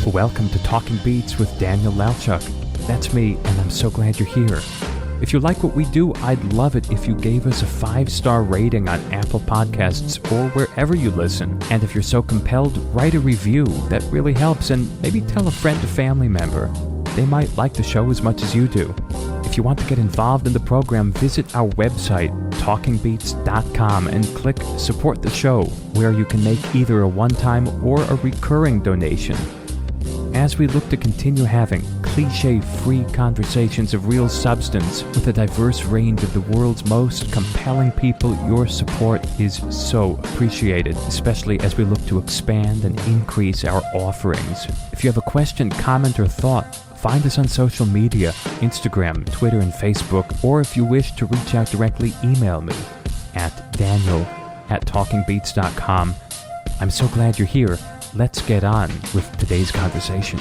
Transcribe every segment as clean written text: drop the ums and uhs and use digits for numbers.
Welcome to Talking Beats with Daniel Lelchuk. That's me, and I'm so glad you're here. If you like what we do, I'd love it if you gave us a 5-star rating on Apple Podcasts or wherever you listen. And if you're so compelled, write a review. That really helps, and maybe tell a friend or family member. They might like the show as much as you do. If you want to get involved in the program, visit our website, talkingbeats.com, and click Support the Show, where you can make either a one-time or a recurring donation. As we look to continue having cliche-free conversations of real substance with a diverse range of the world's most compelling people, your support is so appreciated, especially as we look to expand and increase our offerings. If you have a question, comment, or thought, find us on social media, Instagram, Twitter, and Facebook, or if you wish to reach out directly, email me at daniel@talkingbeats.com. I'm so glad you're here. Let's get on with today's conversation.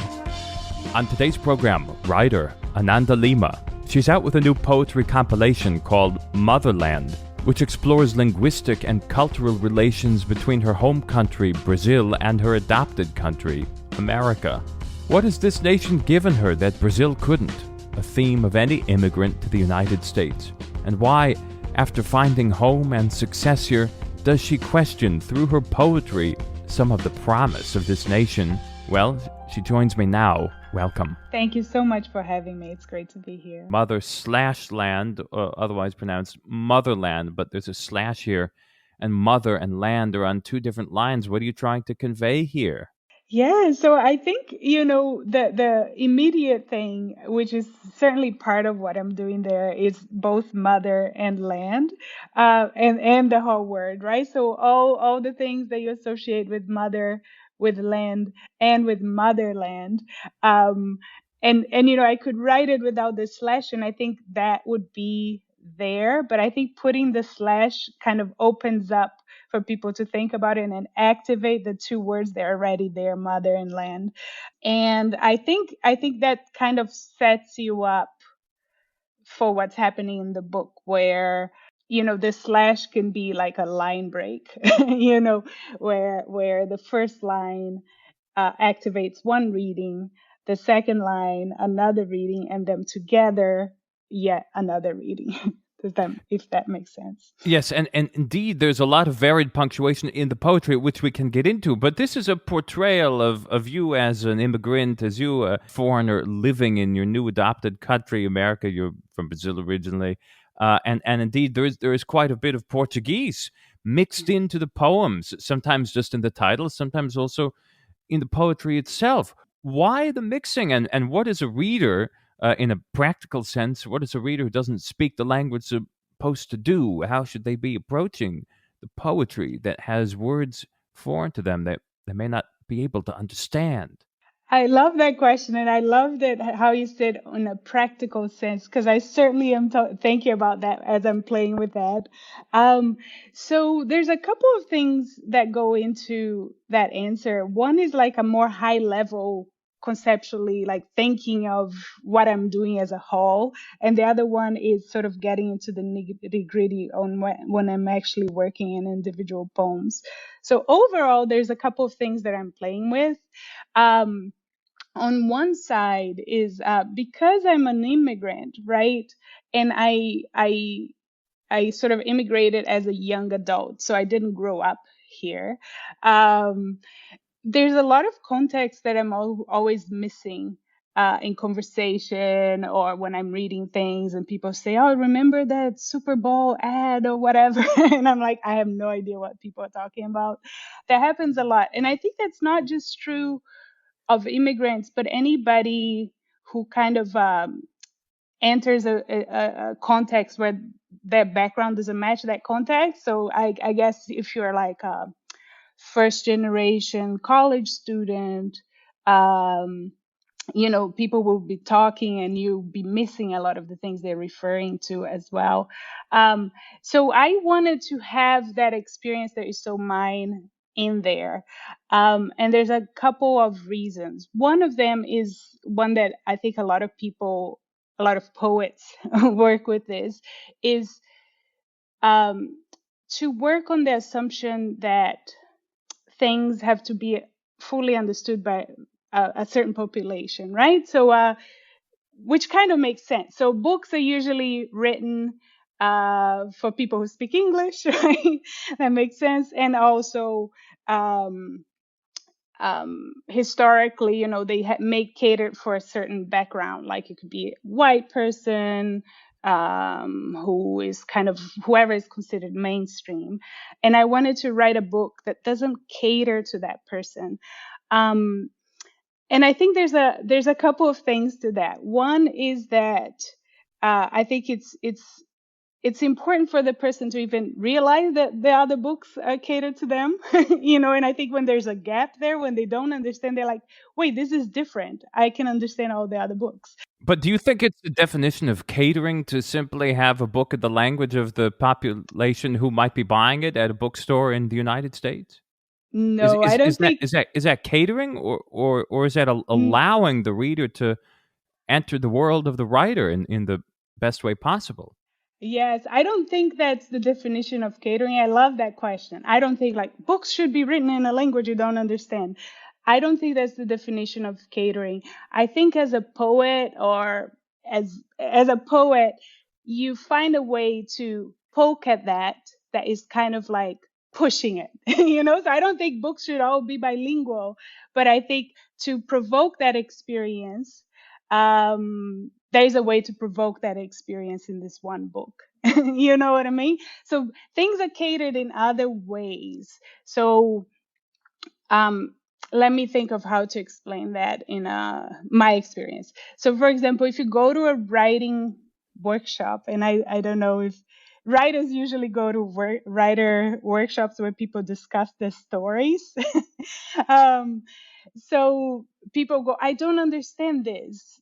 On today's program, writer Ananda Lima. She's out with a new poetry compilation called Motherland, which explores linguistic and cultural relations between her home country, Brazil, and her adopted country, America. What has this nation given her that Brazil couldn't? A theme of any immigrant to the United States. And why, after finding home and success here, does she question through her poetry some of the promise of this nation? Well, she joins me now. Welcome. Thank you so much for having me. It's great to be here. Mother/land, otherwise pronounced Motherland, but there's a slash here, and mother and land are on two different lines. What are you trying to convey here? Yeah, so I think, the immediate thing, which is certainly part of what I'm doing there, is both mother and land, and the whole word, right? So all the things that you associate with mother, with land, and with motherland. And I could write it without the slash, and I think that would be there. But I think putting the slash kind of opens up for people to think about it and activate the two words that are already there, mother and land. And I think that kind of sets you up for what's happening in the book, where the slash can be like a line break, where the first line activates one reading, the second line another reading, and them together yet another reading. If that makes sense. Yes, and indeed, there's a lot of varied punctuation in the poetry, which we can get into. But this is a portrayal of you as an immigrant, as you, a foreigner living in your new adopted country, America. You're from Brazil originally. And indeed, there is quite a bit of Portuguese mixed into the poems, sometimes just in the title, sometimes also in the poetry itself. Why the mixing, and what is a reader, in a practical sense, what is a reader who doesn't speak the language supposed to do? How should they be approaching the poetry that has words foreign to them that they may not be able to understand? I love that question, and I love that how you said in a practical sense, because I certainly am thinking about that as I'm playing with that. So there's a couple of things that go into that answer. One is like a more high level, conceptually, like thinking of what I'm doing as a whole, and the other one is sort of getting into the nitty gritty on when I'm actually working in individual poems. So overall, there's a couple of things that I'm playing with. On one side is because I'm an immigrant, right? And I sort of immigrated as a young adult, so I didn't grow up here. There's a lot of context that I'm always missing in conversation, or when I'm reading things and people say, "Oh, remember that Super Bowl ad or whatever?" And I'm like, I have no idea what people are talking about. That happens a lot. And I think that's not just true of immigrants, but anybody who kind of enters a context where their background doesn't match that context. So I guess if you're like a first generation college student, people will be talking and you'll be missing a lot of the things they're referring to as well. So I wanted to have that experience that is so mine in there. And there's a couple of reasons. One of them is one that I think a lot of poets work with this, is to work on the assumption that things have to be fully understood by a certain population, right? So which kind of makes sense. So books are usually written for people who speak English, right? That makes sense. And also, um, historically, they make catered for a certain background. Like it could be a white person who is kind of whoever is considered mainstream. And I wanted to write a book that doesn't cater to that person. Um, and I think there's a couple of things to that. One is that I think it's important for the person to even realize that the other books are catered to them, and I think when there's a gap there, when they don't understand, they're like, wait, this is different. I can understand all the other books. But do you think it's the definition of catering to simply have a book in the language of the population who might be buying it at a bookstore in the United States? Is No, I is is don't that think. is that is that catering, or is that allowing the reader to enter the world of the writer in the best way possible? Yes, I don't think that's the definition of catering. I love that question. I don't think like books should be written in a language you don't understand. I don't think that's the definition of catering. I think as a poet or as a poet, you find a way to poke at that is kind of like pushing it. So I don't think books should all be bilingual, but I think to provoke that experience, there's a way to provoke that experience in this one book. You know what I mean? So things are catered in other ways. So um, let me think of how to explain that in my experience. So, for example, if you go to a writing workshop, and I don't know if writers usually go to writer workshops where people discuss their stories. um, so people go, I don't understand this.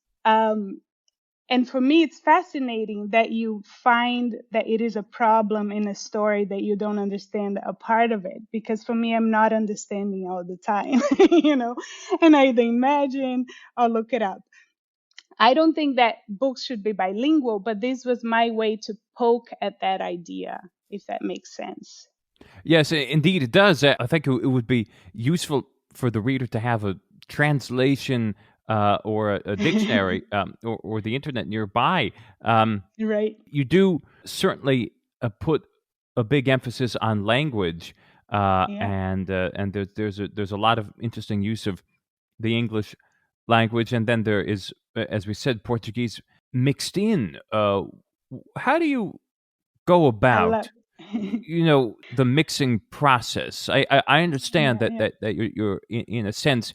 And for me, it's fascinating that you find that it is a problem in a story that you don't understand a part of it. Because for me, I'm not understanding all the time, and I either imagine or look it up. I don't think that books should be bilingual, but this was my way to poke at that idea, if that makes sense. Yes, indeed it does. I think it would be useful for the reader to have a translation or a dictionary or the internet nearby. Right. You do certainly put a big emphasis on language, Yeah. and there's a lot of interesting use of the English language, and then there is, as we said, Portuguese mixed in. How do you go I love. about the mixing process? I understand Yeah. that Yeah. you're in a sense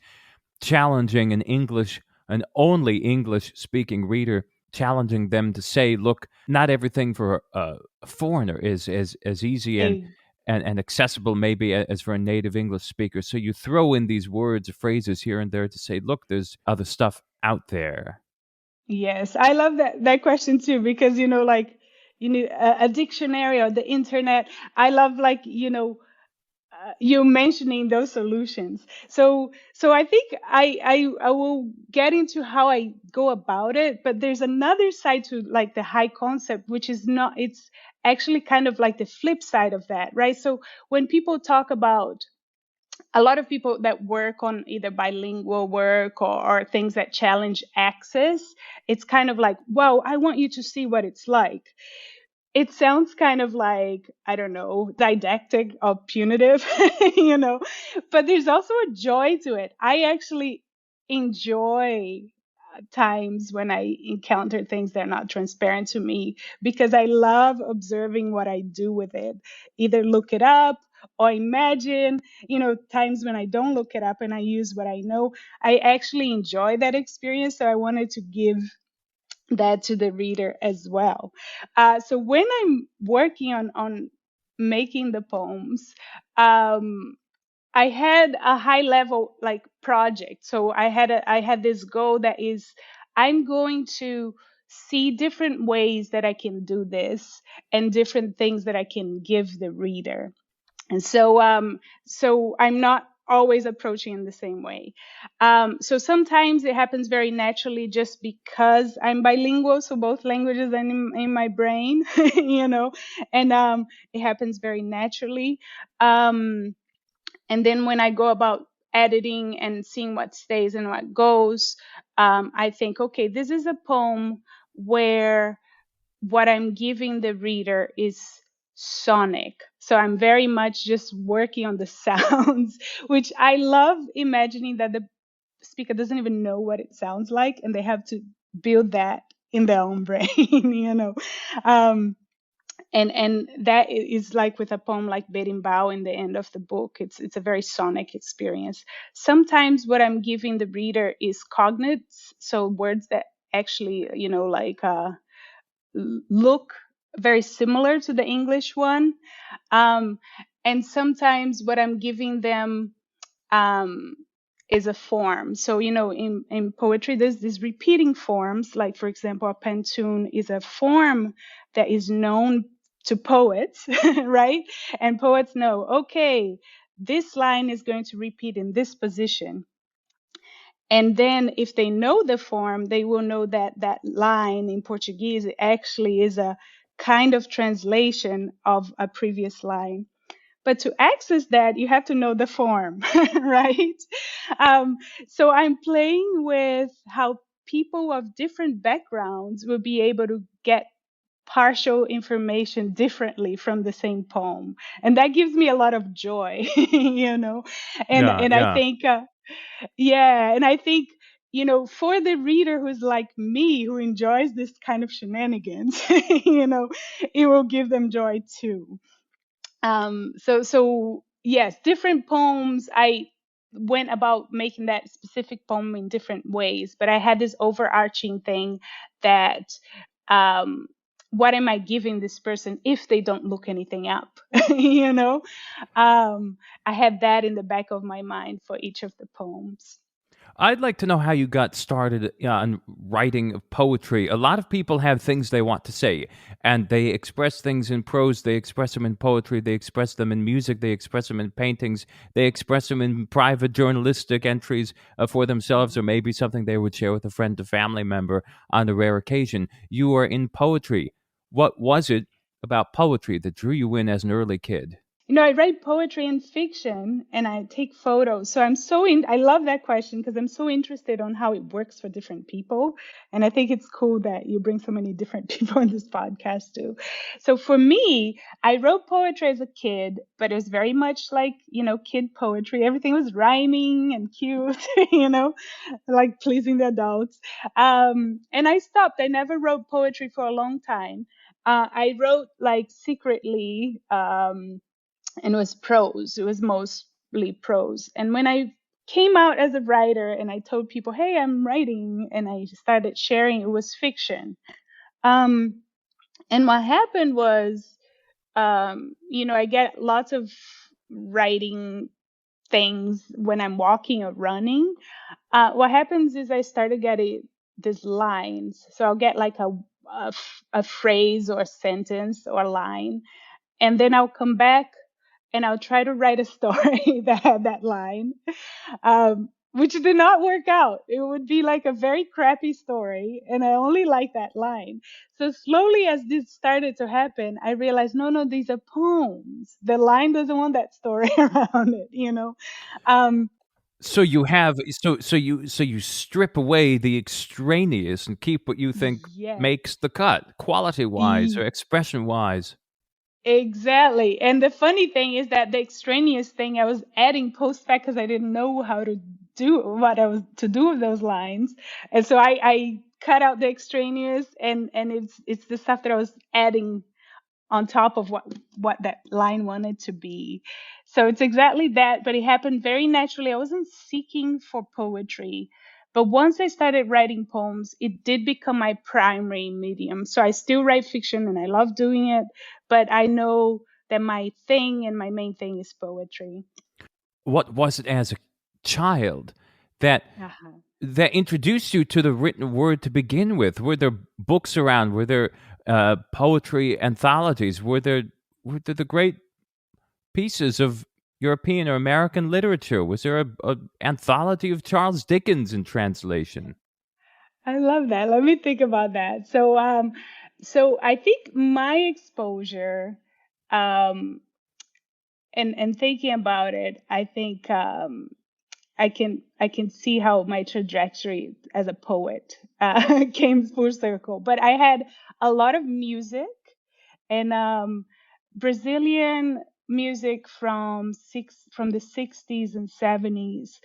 challenging an only English speaking reader, challenging them to say, look, not everything for a foreigner is as easy Eh, and accessible maybe as for a native English speaker. So you throw in these words or phrases here and there to say, look, there's other stuff out there. Yes, I love that question too, because like you need a dictionary or the internet. I love, like, you mentioning those solutions. So I think I will get into how I go about it, but there's another side to like the high concept, which is not. It's actually kind of like the flip side of that, right? So when people talk about a lot of people that work on either bilingual work or things that challenge access, it's kind of like, wow, I want you to see what it's like. It sounds kind of like, I don't know, didactic or punitive, but there's also a joy to it. I actually enjoy times when I encounter things that are not transparent to me, because I love observing what I do with it. Either look it up or imagine, times when I don't look it up and I use what I know. I actually enjoy that experience. So I wanted to give that to the reader as well. So when I'm working on making the poems, um, I had a high level like project. So I had this goal that is, I'm going to see different ways that I can do this and different things that I can give the reader. And so I'm not always approaching in the same way. So sometimes it happens very naturally just because I'm bilingual, so both languages are in my brain, and it happens very naturally. And then when I go about editing and seeing what stays and what goes, I think, okay, this is a poem where what I'm giving the reader is sonic. So I'm very much just working on the sounds, which I love imagining that the speaker doesn't even know what it sounds like and they have to build that in their own brain, you know. Um, and that is like with a poem like Berimbau in the end of the book. It's a very sonic experience. Sometimes what I'm giving the reader is cognates, so words that actually, you know, like look very similar to the English one. Um, and sometimes what I'm giving them um, is a form. So, you know, in poetry, there's these repeating forms. Like, for example, a pantun is a form that is known to poets, right? And poets know, okay, this line is going to repeat in this position. And then if they know the form, they will know that that line in Portuguese actually is a kind of translation of a previous line. But to access that, you have to know the form, right? Um, so I'm playing with how people of different backgrounds will be able to get partial information differently from the same poem, and that gives me a lot of joy, you know. Yeah, And I yeah. think yeah, and I think, you know, for the reader who's like me, who enjoys this kind of shenanigans, you know, it will give them joy too. So yes, different poems. I went about making that specific poem in different ways, but I had this overarching thing that um, what am I giving this person if they don't look anything up? You know, I had that in the back of my mind for each of the poems. I'd like to know how you got started on writing poetry. A lot of people have things they want to say, and they express things in prose, they express them in poetry, they express them in music, they express them in paintings, they express them in private journalistic entries for themselves, or maybe something they would share with a friend or family member on a rare occasion. You are in poetry. What was it about poetry that drew you in as an early kid? You know, I write poetry and fiction and I take photos. So I love that question because I'm so interested on how it works for different people. And I think it's cool that you bring so many different people in this podcast too. So for me, I wrote poetry as a kid, but it was very much like, you know, kid poetry. Everything was rhyming and cute, you know, like pleasing the adults. And I stopped. I never wrote poetry for a long time. I wrote like secretly, and it was prose. It was mostly prose. And when I came out as a writer and I told people, hey, I'm writing, and I started sharing, it was fiction. Um, and what happened was, you know, I get lots of writing things when I'm walking or running. What happens is I started getting these lines. So I'll get like a phrase or a sentence or a line, and then I'll come back and I'll try to write a story that had that line, which did not work out. It would be like a very crappy story, and I only like that line. So slowly, as this started to happen, I realized, no, no, these are poems. The line doesn't want that story around it, you know. Um, So you have so you strip away the extraneous and keep what you think yes. makes the cut, quality wise or expression wise. Exactly. And the funny thing is that the extraneous thing I was adding post fact because I didn't know how to do what I was to do with those lines. And so I cut out the extraneous, and it's the stuff that I was adding on top of what that line wanted to be. So it's exactly that, but it happened very naturally. I wasn't seeking for poetry. But once I started writing poems, it did become my primary medium. So I still write fiction and I love doing it, but I know that my thing and my main thing is poetry. What was it as a child that Uh-huh. that introduced you to the written word to begin with? Were there books around? Were there poetry anthologies? Were there the great pieces of European or American literature? Was there a anthology of Charles Dickens in translation? I love that. Let me think about that. So I think my exposure, um, and thinking about it, I think I can see how my trajectory as a poet came full circle. But I had a lot of music and Brazilian music from the 60s and 70s.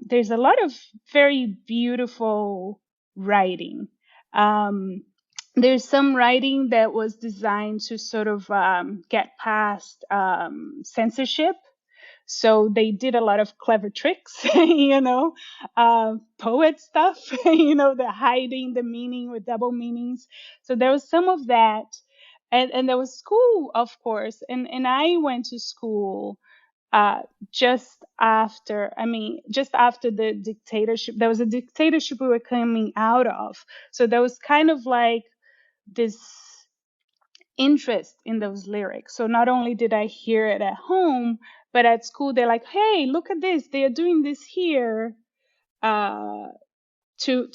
There's a lot of very beautiful writing. Um, there's some writing that was designed to sort of get past censorship. So they did a lot of clever tricks, poet stuff, the hiding the meaning with double meanings. So there was some of that. And there was school, of course. And I went to school uh, just after the dictatorship. There was a dictatorship we were coming out of. So there was kind of like this interest in those lyrics. So not only did I hear it at home, but at school they're like, "Hey, look at this! They are doing this here." Uh, to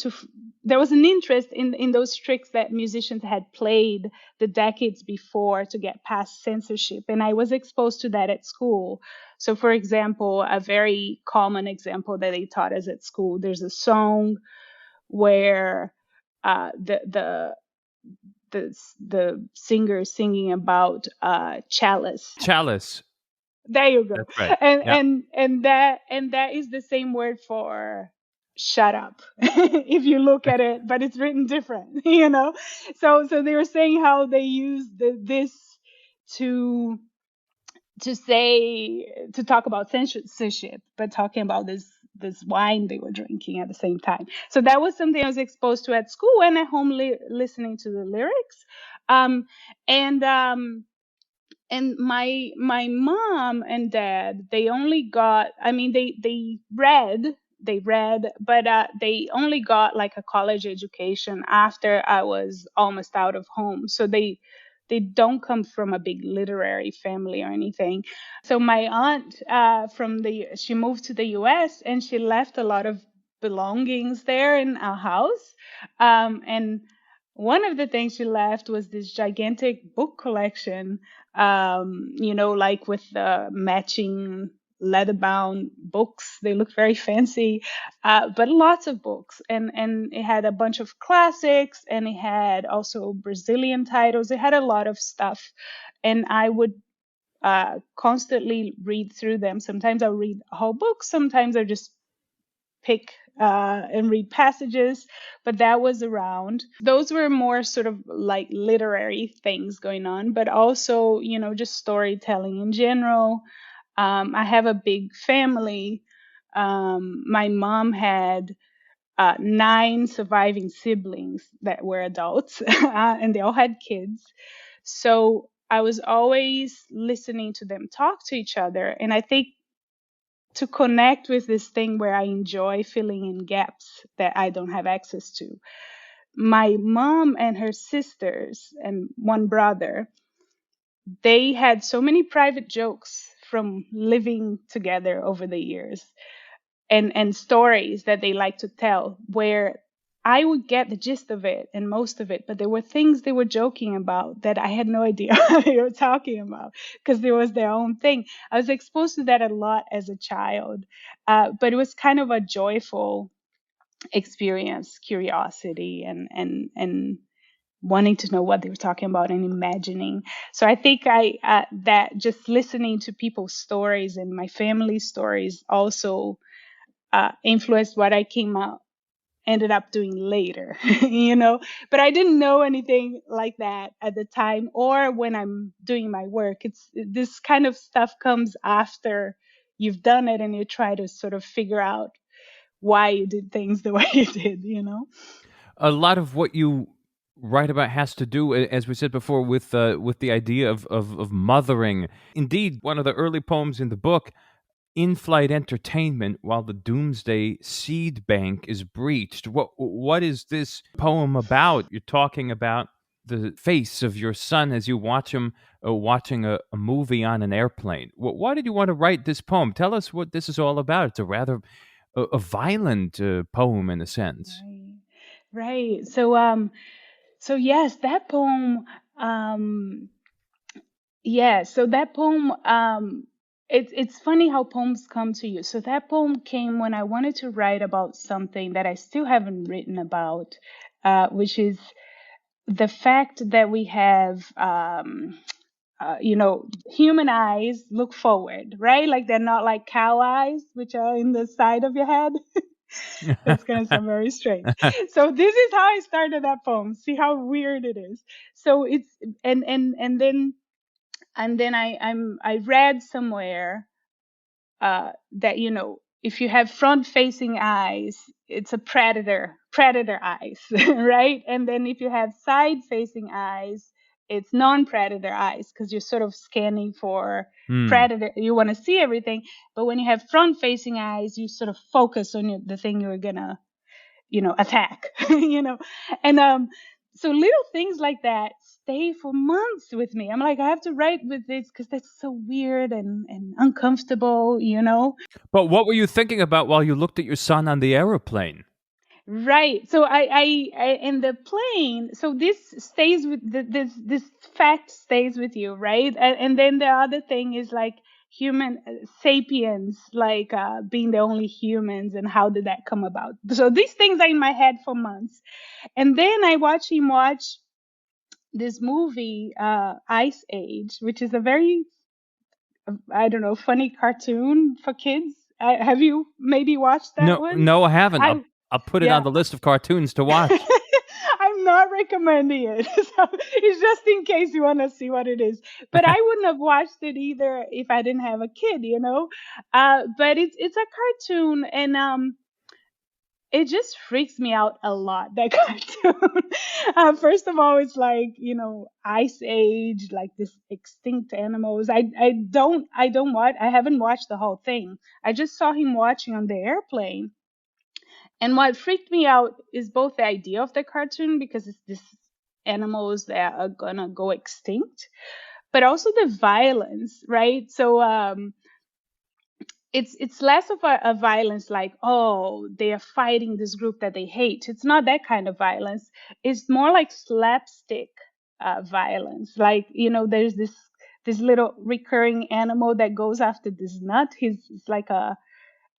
There was an interest in those tricks that musicians had played the decades before to get past censorship, and I was exposed to that at school. So, for example, a very common example that they taught us at school, there's a song where the the singer is singing about chalice. Chalice. There you go. That's right. And Yeah. that is the same word for shut up if you look at it, but it's written different, So they were saying how they use this to talk about censorship, but talking about this wine they were drinking at the same time. So that was something I was exposed to at school and at home, listening to the lyrics. Um, and my mom and dad, they only got, I mean, they read, but they only got like a college education after I was almost out of home. So they don't come from a big literary family or anything. So my aunt, she moved to the US and she left a lot of belongings there in our house. And one of the things she left was this gigantic book collection, like with the matching leather bound books. They look very fancy, but lots of books. And it had a bunch of classics, and it had also Brazilian titles. It had a lot of stuff. And I would constantly read through them. Sometimes I'll read a whole book, sometimes I just pick and read passages, but that was around. Those were more sort of like literary things going on, but also, just storytelling in general. I have a big family. My mom had 9 surviving siblings that were adults, and they all had kids. So I was always listening to them talk to each other. And I think to connect with this thing where I enjoy filling in gaps that I don't have access to. My mom and her sisters and one brother, they had so many private jokes from living together over the years, and stories that they like to tell, where I would get the gist of it and most of it, but there were things they were joking about that I had no idea what they were talking about, because there was their own thing. I was exposed to that a lot as a child, but it was kind of a joyful experience, curiosity, and wanting to know what they were talking about and imagining. So I think that just listening to people's stories and my family's stories also influenced what I ended up doing later, but I didn't know anything like that at the time or when I'm doing my work. It's this kind of stuff comes after you've done it and you try to sort of figure out why you did things the way you did. A lot of what you write about has to do, as we said before, with the idea of mothering. Indeed, one of the early poems in the book, in-flight entertainment while the doomsday seed bank is breached. What is this poem about? You're talking about the face of your son as you watch him watching a movie on an airplane. Why did you want to write this poem? Tell us what this is all about. It's a rather a violent poem in a sense. Right. Right. So yes, that poem, yeah, so that poem, it's funny how poems come to you. So that poem came when I wanted to write about something that I still haven't written about, which is the fact that we have, human eyes look forward, right? Like they're not like cow eyes, which are in the side of your head. That's gonna sound very strange. So this is how I started that poem. See how weird it is. So it's and then I read somewhere that if you have front facing eyes, it's a predator eyes, right? And then if you have side facing eyes, it's non-predator eyes, because you're sort of scanning for Hmm. predator. You want to see everything, but when you have front facing eyes, you sort of focus on the thing you're gonna attack. And so little things like that stay for months with me. I'm like, I have to write with this because that's so weird and uncomfortable. But what were you thinking about while you looked at your son on the aeroplane? Right. So I in the plane. So this stays with this fact stays with you, right? And then the other thing is like human sapiens, like being the only humans, and how did that come about? So these things are in my head for months, and then I watch this movie, Ice Age, which is a very, I don't know, funny cartoon for kids. Have you maybe watched that No, one? no, I haven't. I I'll put it on Yeah. the list of cartoons to watch. I'm not recommending it. So it's just in case you want to see what it is. But I wouldn't have watched it either if I didn't have a kid. But it's a cartoon, and it just freaks me out a lot, that cartoon. First of all, it's like, Ice Age, like this extinct animals. I haven't watched the whole thing. I just saw him watching on the airplane. And what freaked me out is both the idea of the cartoon, because it's this animals that are gonna go extinct, but also the violence, right? So it's less of a violence like, oh, they are fighting this group that they hate. It's not that kind of violence. It's more like slapstick violence. Like, there's this little recurring animal that goes after this nut. It's like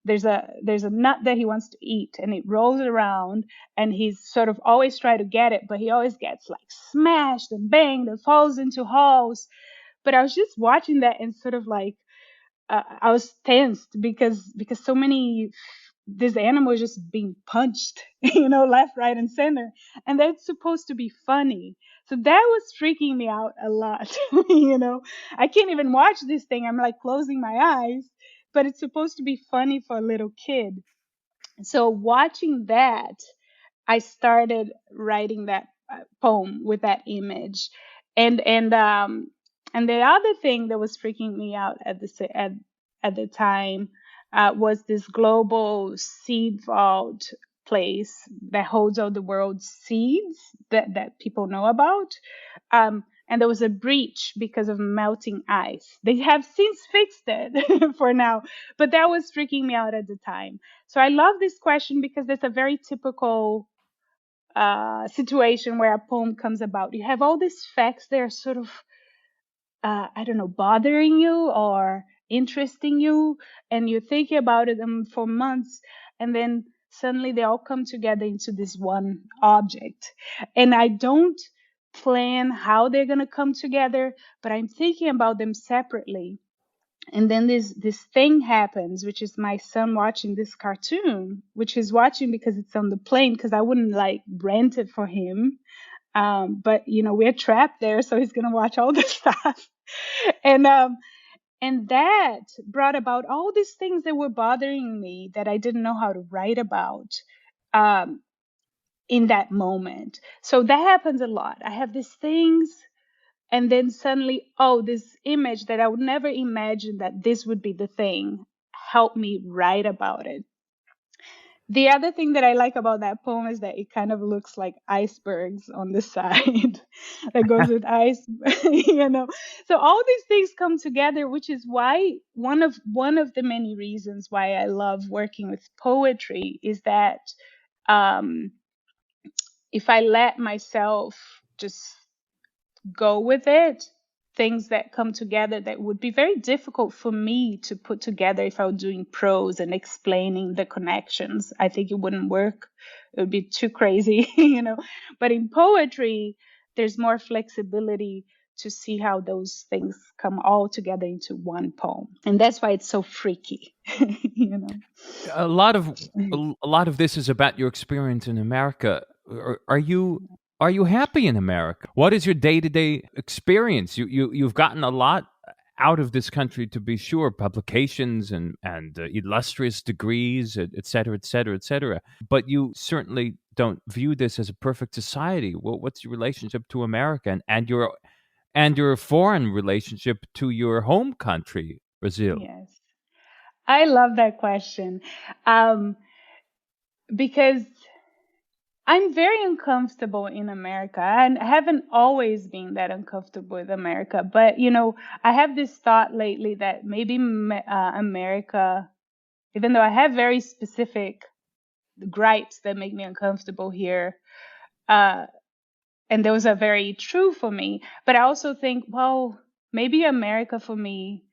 there's a nut that he wants to eat, and it rolls around, and he's sort of always trying to get it, but he always gets like smashed and banged and falls into holes. But I was just watching that and sort of like, I was tensed because so many this animal is just being punched, left, right, and center, and that's supposed to be funny. So that was freaking me out a lot. I can't even watch this thing. I'm like closing my eyes, but it's supposed to be funny for a little kid. So watching that, I started writing that poem with that image, and the other thing that was freaking me out at the time was this global seed vault place that holds all the world's seeds that people know about. And there was a breach because of melting ice. They have since fixed it for now, but that was freaking me out at the time. So I love this question because it's a very typical situation where a poem comes about. You have all these facts that are sort of, I don't know, bothering you or interesting you, and you're thinking about it for months, and then suddenly they all come together into this one object. And I don't plan how they're going to come together, but I'm thinking about them separately. And then this thing happens, which is my son watching this cartoon, which he's watching because it's on the plane, because I wouldn't like rent it for him. But we're trapped there, so he's gonna watch all this stuff. and and that brought about all these things that were bothering me that I didn't know how to write about um, in that moment. So that happens a lot. I have these things, and then suddenly, oh, this image that I would never imagine that this would be the thing, help me write about it. The other thing that I like about that poem is that it kind of looks like icebergs on the side that goes with ice, So all these things come together, which is why one of the many reasons why I love working with poetry is that um, if I let myself just go with it, things that come together that would be very difficult for me to put together if I were doing prose and explaining the connections. I think it wouldn't work. It would be too crazy, But in poetry, there's more flexibility to see how those things come all together into one poem. And that's why it's so freaky, you know. A lot of a lot of this is about your experience in America. Are you happy in America? What is your day-to-day experience? You've gotten a lot out of this country, to be sure, publications and illustrious degrees, et cetera, et cetera, et cetera. But you certainly don't view this as a perfect society. Well, what's your relationship to America and your foreign relationship to your home country, Brazil? Yes. I love that question. Um, because I'm very uncomfortable in America and I haven't always been that uncomfortable with America. But, I have this thought lately that maybe America, even though I have very specific gripes that make me uncomfortable here, uh, and those are very true for me. But I also think, well, maybe America for me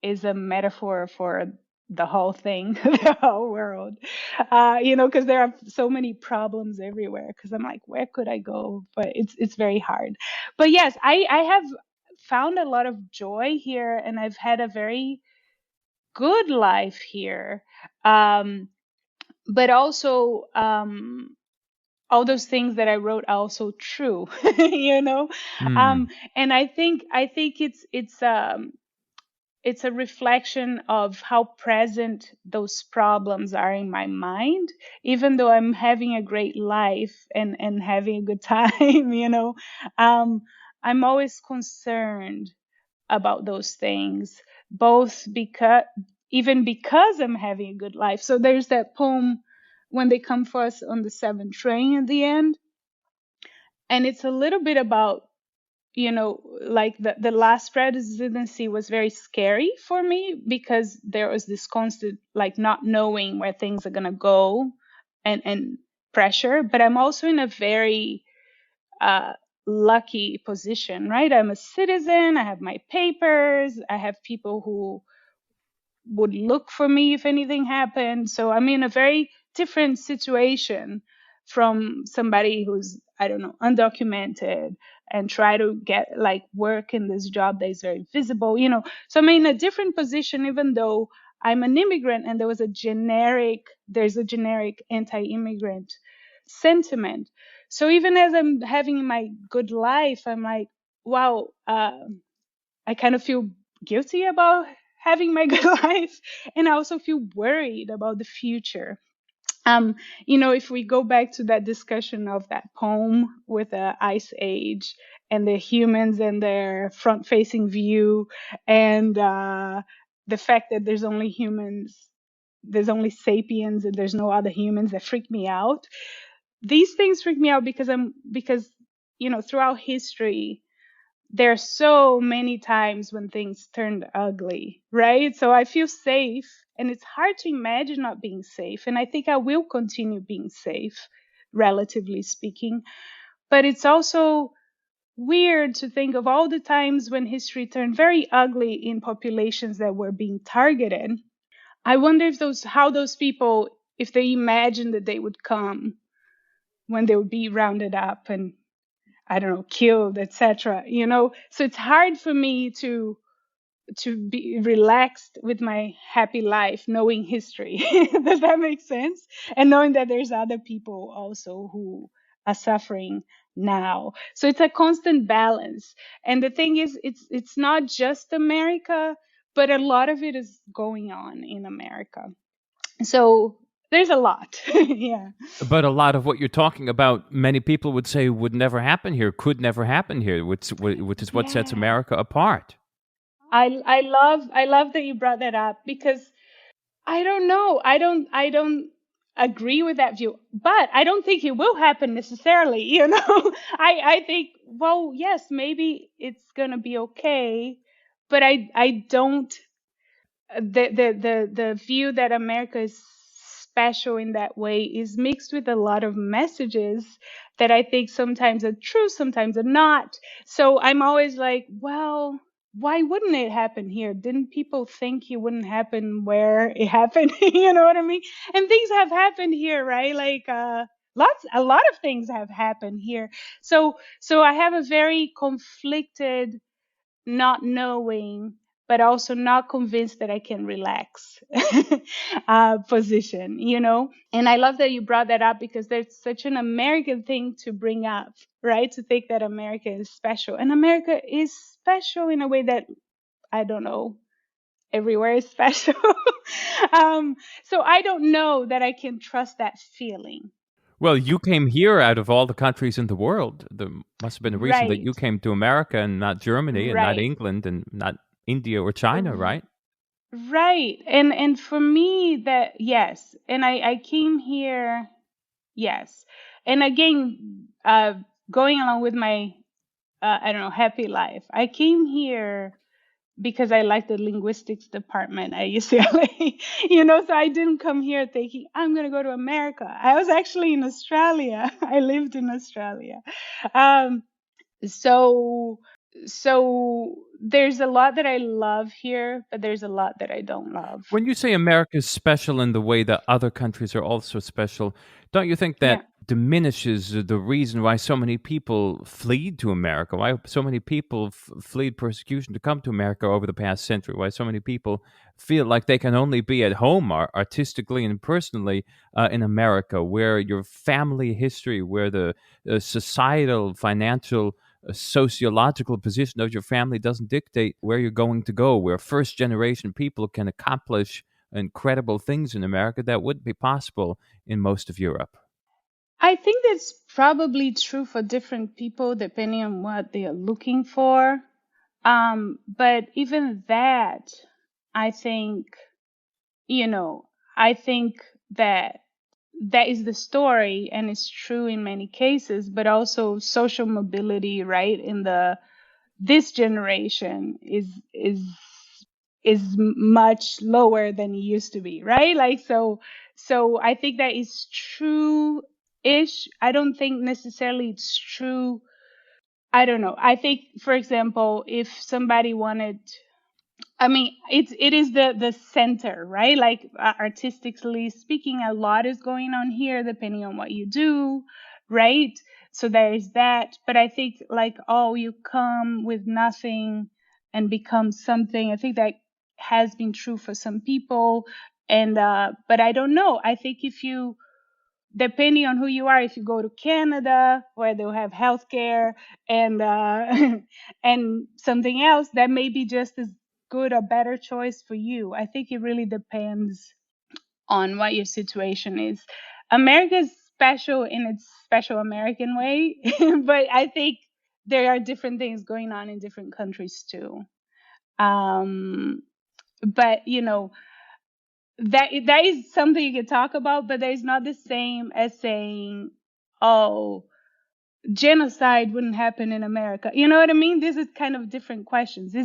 is a metaphor for the whole thing, the whole world, because there are so many problems everywhere. Because I'm like, where could I go? But it's very hard. But yes, I have found a lot of joy here, and I've had a very good life here. Um, but also, all those things that I wrote are also true, you know. Hmm. Um, and I think it's a reflection of how present those problems are in my mind, even though I'm having a great life and having a good time, um, I'm always concerned about those things, both because I'm having a good life. So there's that poem, When They Come For Us on the Seventh Train, at the end. And it's a little bit about, like the last presidency was very scary for me because there was this constant, like, not knowing where things are going to go, and pressure. But I'm also in a very uh, lucky position, right? I'm a citizen, I have my papers, I have people who would look for me if anything happened. So I'm in a very different situation from somebody who's, I don't know, undocumented and try to get like work in this job that is very visible. So I'm in a different position, even though I'm an immigrant, and there's a generic anti-immigrant sentiment. So even as I'm having my good life, I'm like, wow, I kind of feel guilty about having my good life, and I also feel worried about the future. Um, if we go back to that discussion of that poem with the ice age and the humans and their front-facing view, and the fact that there's only sapiens and there's no other humans, that freak me out. These things freak me out because throughout history there are so many times when things turned ugly, right? So I feel safe, and it's hard to imagine not being safe. And I think I will continue being safe, relatively speaking. But it's also weird to think of all the times when history turned very ugly in populations that were being targeted. I wonder how those people, if they imagined that they would come when they would be rounded up and, I don't know, killed, etc. So it's hard for me to be relaxed with my happy life, knowing history. Does that make sense? And knowing that there's other people also who are suffering now. So it's a constant balance. And the thing is, it's not just America, but a lot of it is going on in America. So there's a lot. Yeah. But a lot of what you're talking about, many people would say would never happen here, could never happen here, which is what sets Yeah. America apart. I love that you brought that up, because I don't know. I don't agree with that view, but I don't think it will happen necessarily, I think, well, yes, maybe it's going to be okay, but I don't, the view that America is special in that way is mixed with a lot of messages that I think sometimes are true, sometimes are not. So I'm always like, well, why wouldn't it happen here? Didn't people think it wouldn't happen where it happened? You know what I mean? And things have happened here, right? Like a lot of things have happened here. So I have a very conflicted, not knowing, but also not convinced that I can relax position, you know? And I love that you brought that up because there's such an American thing to bring up, right? To think that America is special. And America is special in a way that, I don't know, everywhere is special. um, so I don't know that I can trust that feeling. Well, you came here out of all the countries in the world. There must have been a reason that you Right, came to America and not Germany and not right. England and not India or China, right? Right. And for me that yes. And I came here, yes. And again, going along with my I don't know, happy life. I came here because I liked the linguistics department at UCLA. You know, so I didn't come here thinking I'm going to go to America. I was actually in Australia. I lived in Australia. Um so so there's a lot that I love here, but there's a lot that I don't love. When you say America is special in the way that other countries are also special, don't you think that Yeah. diminishes the reason why so many people fled to America? Why so many people fled persecution to come to America over the past century? Why so many people feel like they can only be at home artistically and personally in America, where your family history, where the societal, financial, sociological position of your family doesn't dictate where you're going to go, where first generation people can accomplish incredible things in America that wouldn't be possible in most of Europe. I think that's probably true for different people depending on what they are looking for. But even that, I think, you know, I think that that is the story and it's true in many cases, but also social mobility, right? In the this generation is much lower than it used to be, right? Like so I think that is true ish. I don't think necessarily it's true. I don't know. I think, for example, if somebody wanted, I mean, it is the center, right? Like artistically speaking, a lot is going on here, depending on what you do, right? So there is that. But I think like, oh, you come with nothing and become something. I think that has been true for some people, and but I don't know. I think if you, depending on who you are, if you go to Canada where they'll have healthcare and and something else, that may be just as good or better choice for you. I think it really depends on what your situation is. America is special in its special American way, but I think there are different things going on in different countries too. Um, but you know, that is something you can talk about, but that is not the same as saying, oh, genocide wouldn't happen in America. You know what I mean? This is kind of different questions.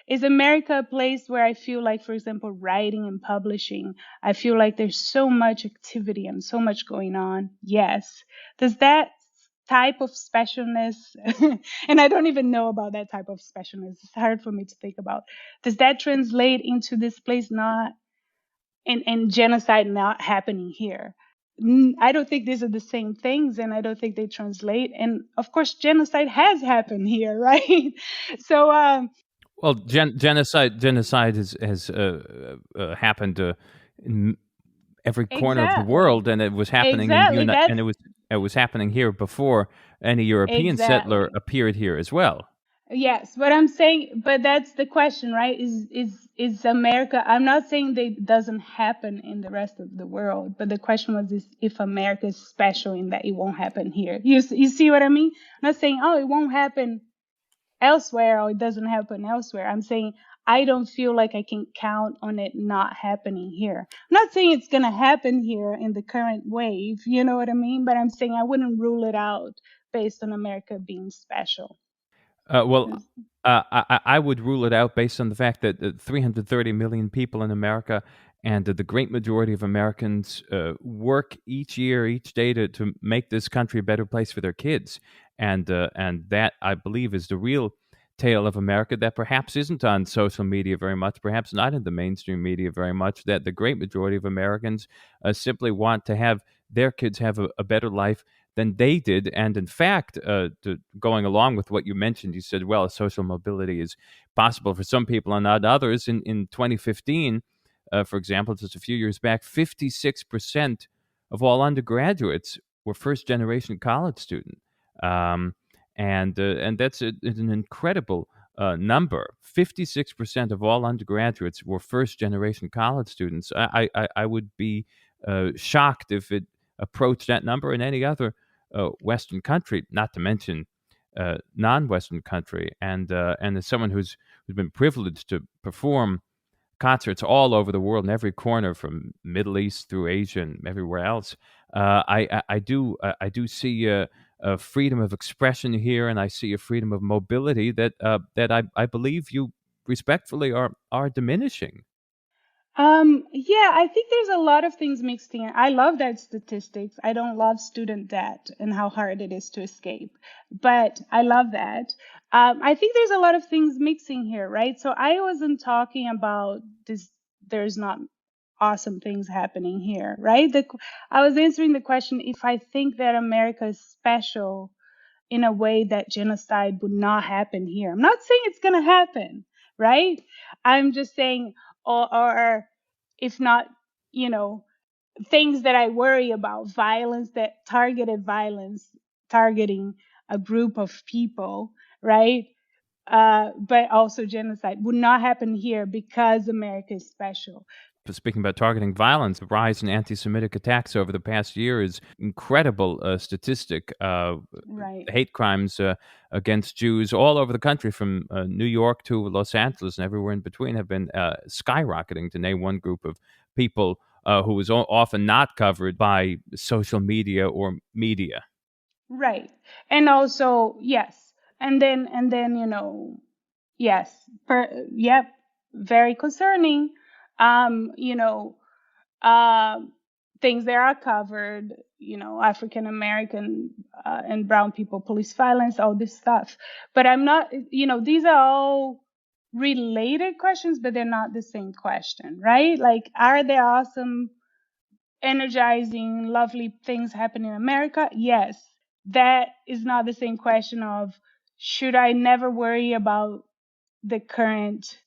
Is America a place where I feel like, for example, writing and publishing, I feel like there's so much activity and so much going on? Yes. Does that type of specialness, and I don't even know about that type of specialness, it's hard for me to think about. Does that translate into this place not, and genocide not happening here? I don't think these are the same things, and I don't think they translate. And of course, genocide has happened here, right? So, Well, genocide has happened in every corner of the exactly, world, and it was happening in exactly. and That's it was happening here before any European settler exactly. appeared here as well. Yes, what I'm saying, but that's the question, right? Is America? I'm not saying that it doesn't happen in the rest of the world, but the question was is if America is special in that it won't happen here. You see what I mean? I'm not saying, oh, it won't happen elsewhere or it doesn't happen elsewhere. I'm saying I don't feel like I can count on it not happening here. I'm not saying it's going to happen here in the current wave, you know what I mean? But I'm saying I wouldn't rule it out based on America being special. Well, I would rule it out based on the fact that 330 million people in America and the great majority of Americans work each year, each day to make this country a better place for their kids. And that, I believe, is the real tale of America that perhaps isn't on social media very much, perhaps not in the mainstream media very much, that the great majority of Americans simply want to have their kids have a better life than they did. And in fact, going along with what you mentioned, you said, well, social mobility is possible for some people and not others. In 2015, for example, just a few years back, 56% of all undergraduates were first generation college student. Um, and that's an incredible number. 56% of all undergraduates were first generation college students. I would be shocked if it approached that number in any other Western country, not to mention non-Western country. And as someone who's been privileged to perform concerts all over the world in every corner from Middle East through Asia and everywhere else. I do see a freedom of expression here, and I see a freedom of mobility that I believe you respectfully are diminishing. Yeah, I think there's a lot of things mixed in. I love that statistics. I don't love student debt and how hard it is to escape, but I love that. I think there's a lot of things mixing here, right? So I wasn't talking about this, there's not awesome things happening here, right? I was answering the question if I think that America is special in a way that genocide would not happen here. I'm not saying it's going to happen, right? I'm just saying, or if not, you know, things that I worry about, violence, that targeted violence, targeting a group of people, right? But also genocide would not happen here because America is special. Speaking about targeting violence, the rise in anti-Semitic attacks over the past year is incredible statistic. Right. Hate crimes against Jews all over the country, from New York to Los Angeles and everywhere in between, have been skyrocketing. To name one group of people who is often not covered by social media or media. Right. And also, yes. And then, yes, yep, very concerning. You know, um, things that are covered, African American and brown people, police violence, all this stuff. But I'm not, these are all related questions, but they're not the same question, right? Like, are there awesome, energizing, lovely things happen in America? Yes. That is not the same question of should I never worry about the current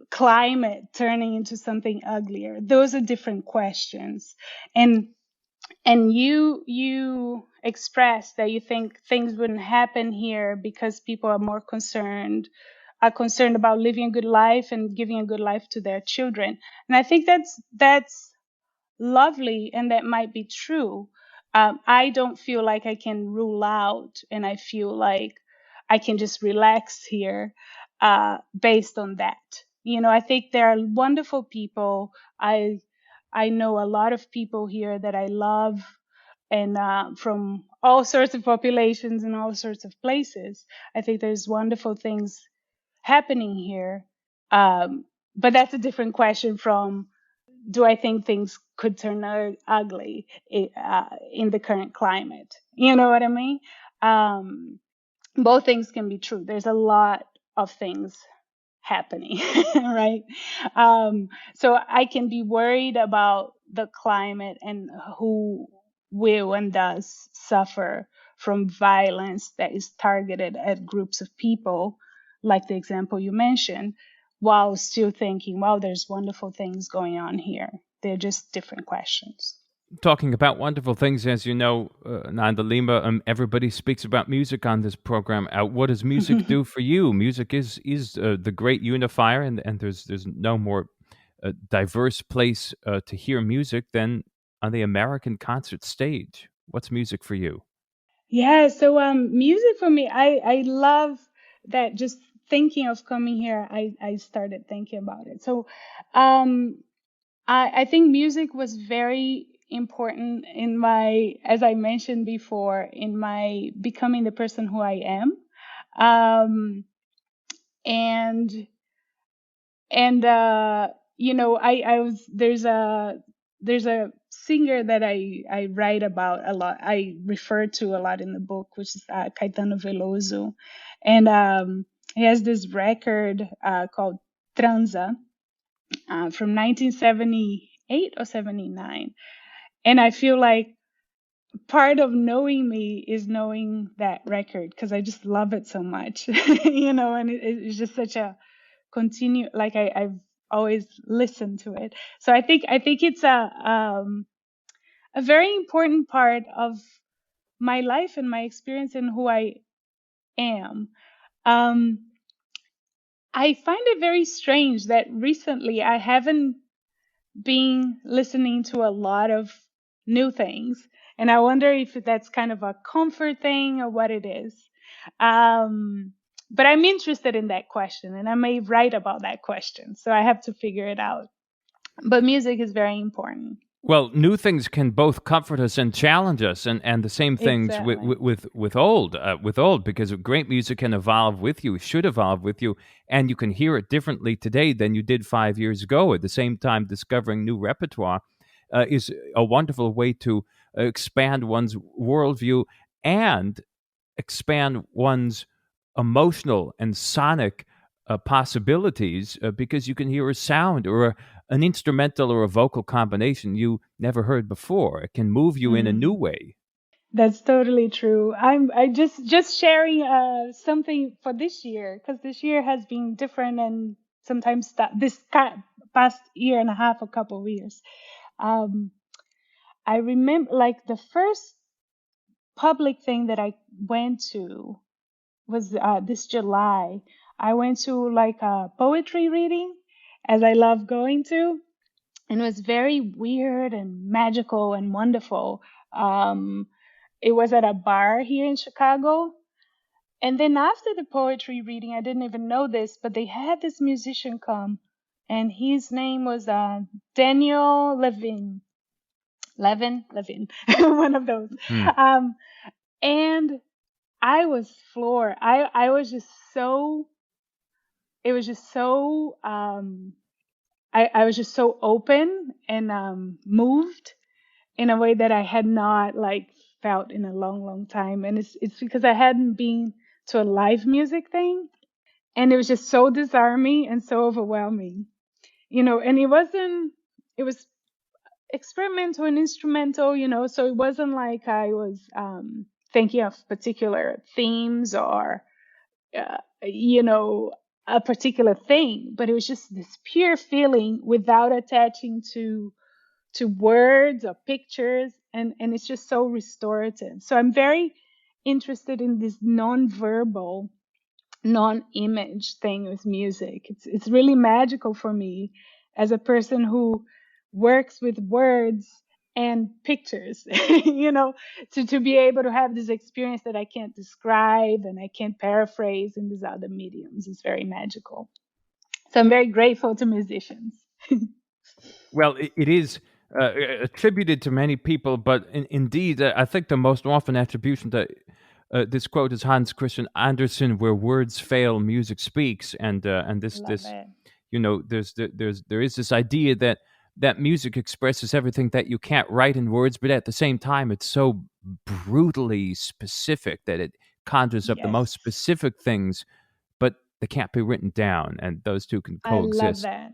climate turning into something uglier. Those are different questions. And you expressed that you think things wouldn't happen here because people are concerned about living a good life and giving a good life to their children. And I think that's lovely and that might be true. I don't feel like I can rule out, and I feel like I can just relax here based on that. I think there are wonderful people. I know a lot of people here that I love, and from all sorts of populations and all sorts of places. I think there's wonderful things happening here. But that's a different question from do I think things could turn ugly in the current climate? You know what I mean? Um, both things can be true. There's a lot of things happening, right? So I can be worried about the climate and who will and does suffer from violence that is targeted at groups of people, like the example you mentioned, while still thinking, wow, there's wonderful things going on here. They're just different questions. Talking about wonderful things, as you know, Nanda Lima, everybody speaks about music on this program. What does music do for you? Music is the great unifier, and there's no more diverse place to hear music than on the American concert stage. What's music for you? Yeah, so music for me, I love that. Just thinking of coming here, I started thinking about it. So um I think music was very important in my, as I mentioned before, in my becoming the person who I am. Um and and I was there's a there's a singer that I write about a lot. I refer to a lot in the book, which is Caetano Veloso, and he has this record called Transa from 1978 or 79, and I feel like part of knowing me is knowing that record because I just love it so much, and it's just such a continue. Like I've always listened to it, so I think it's a very important part of my life and my experience and who I am. Um, I find it very strange that recently I haven't been listening to a lot of new things. And I wonder if that's kind of a comfort thing or what it is. Um, but I'm interested in that question and I may write about that question. So I have to figure it out. But music is very important. Well, new things can both comfort us and challenge us, and the same things Exactly. with old, because great music can evolve with you, should evolve with you, and you can hear it differently today than you did 5 years ago. At the same time, discovering new repertoire is a wonderful way to expand one's worldview and expand one's emotional and sonic possibilities, because you can hear a sound or an instrumental or a vocal combination you never heard before. It can move you in a new Mm. way. That's totally true. I just sharing something for this year because this year has been different and sometimes past year and a half, a couple of years. Um, I remember like the first public thing that I went to was this July. I went to like a poetry reading, as I love going to, and it was very weird and magical and wonderful. Um, it was at a bar here in Chicago. And then after the poetry reading, I didn't even know this, but they had this musician come, and his name was Daniel Levin, one of those. Hmm. Um, and I was floored. I was just so, it was just so, I was just so open and moved in a way that I had not like felt in a long, long time. And it's because I hadn't been to a live music thing, and it was just so disarming and so overwhelming, And it was experimental and instrumental, So it wasn't like I was thinking of particular themes or you know a particular thing, but it was just this pure feeling without attaching to words or pictures, and it's just so restorative. So I'm very interested in this non-verbal, non-image thing with music. It's really magical for me as a person who works with words and pictures, to be able to have this experience that I can't describe and I can't paraphrase in these other mediums is very magical. So I'm very grateful to musicians. Well, it is attributed to many people, but indeed, I think the most often attribution to this quote is Hans Christian Andersen, "Where words fail, music speaks," and Love this it. there is this idea that music expresses everything that you can't write in words, but at the same time, it's so brutally specific that it conjures up the Yes, most specific things, but they can't be written down, and those two can I love coexist. that.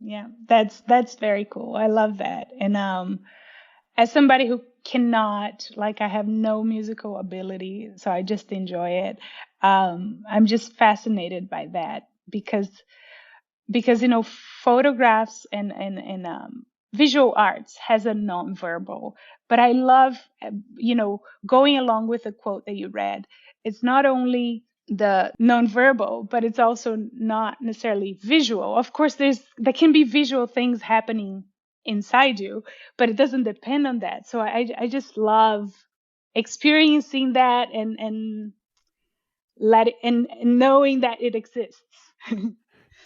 Yeah, that's very cool. I love that. And as somebody who cannot, like, I have no musical ability, so I just enjoy it. I'm just fascinated by that because photographs and visual arts has a nonverbal, but I love going along with the quote that you read. It's not only the nonverbal, but it's also not necessarily visual. Of course, there can be visual things happening inside you, but it doesn't depend on that. So I just love experiencing that and and knowing that it exists.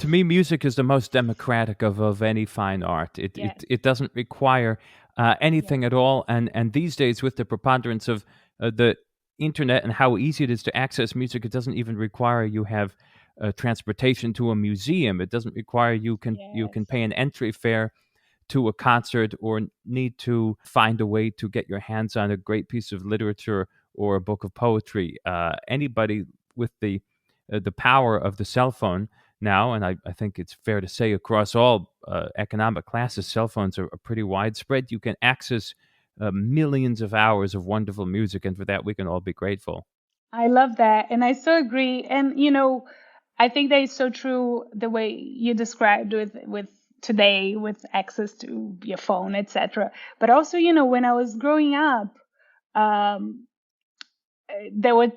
To me, music is the most democratic of any fine art. Yes, It doesn't require anything yes, at all. And these days, with the preponderance of the internet and how easy it is to access music, it doesn't even require you have transportation to a museum. It doesn't require you can yes. pay an entry fare to a concert or need to find a way to get your hands on a great piece of literature or a book of poetry. Anybody with the power of the cell phone now, and I think it's fair to say across all economic classes, cell phones are pretty widespread. You can access millions of hours of wonderful music, and for that we can all be grateful. I love that. And I so agree. And, I think that is so true the way you described with today, with access to your phone, etc. But also, when I was growing up, um, there was,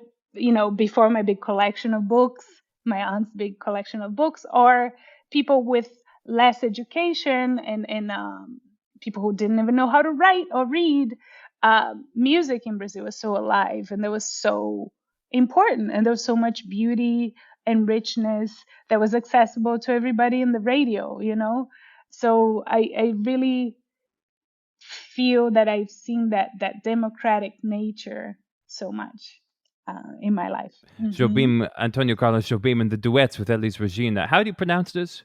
before my big collection of books, my aunt's big collection of books, or people with less education and people who didn't even know how to write or read. Music in Brazil was so alive and there was so important, and there was so much beauty and richness that was accessible to everybody in the radio. So I really feel that I've seen that democratic nature so much in my life. Jobim, Antonio Carlos Jobim, and the duets with Elis Regina. How do you pronounce this?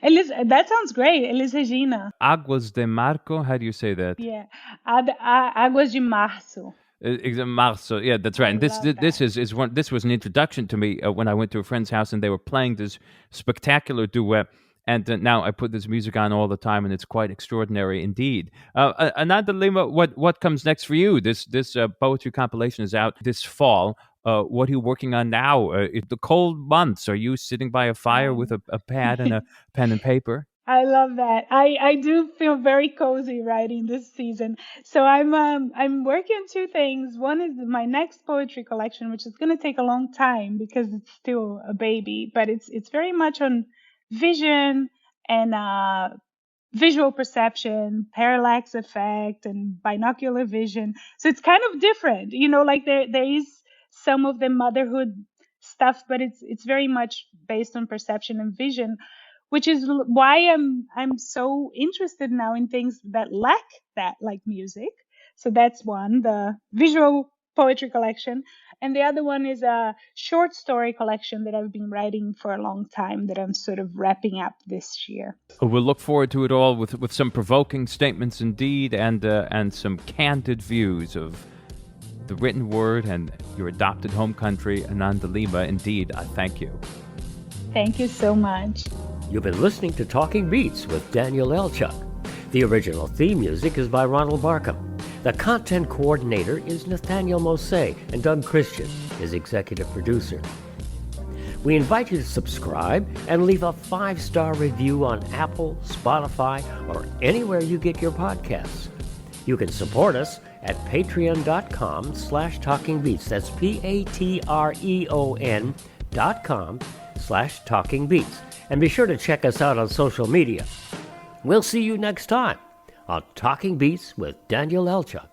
That sounds great. Elis Regina. Águas de Marco. How do you say that? Yeah. Águas de Março. Marzo, yeah, that's right. And this was an introduction to me when I went to a friend's house and they were playing this spectacular duet. And now I put this music on all the time, and it's quite extraordinary indeed. Ananda Lima, what comes next for you? This poetry compilation is out this fall. What are you working on now? The cold months, are you sitting by a fire with a pad and a pen and paper? I love that. I do feel very cozy writing this season. So I'm working on two things. One is my next poetry collection, which is going to take a long time because it's still a baby, but it's very much on vision and visual perception, parallax effect, and binocular vision. So it's kind of different, like there is some of the motherhood stuff, but it's very much based on perception and vision, which is why I'm so interested now in things that lack that, like music. So that's one, the visual poetry collection. And the other one is a short story collection that I've been writing for a long time that I'm sort of wrapping up this year. We'll look forward to it all with some provoking statements indeed, and some candid views of the written word and your adopted home country, Ananda Lima. Indeed, I thank you. Thank you so much. You've been listening to Talking Beats with Daniel Lelchuk. The original theme music is by Ronald Barkham. The content coordinator is Nathaniel Mose, and Doug Christian is executive producer. We invite you to subscribe and leave a 5-star review on Apple, Spotify, or anywhere you get your podcasts. You can support us at patreon.com/talkingbeats. That's patreon.com/talkingbeats. And be sure to check us out on social media. We'll see you next time on Talking Beats with Daniel Lelchuk.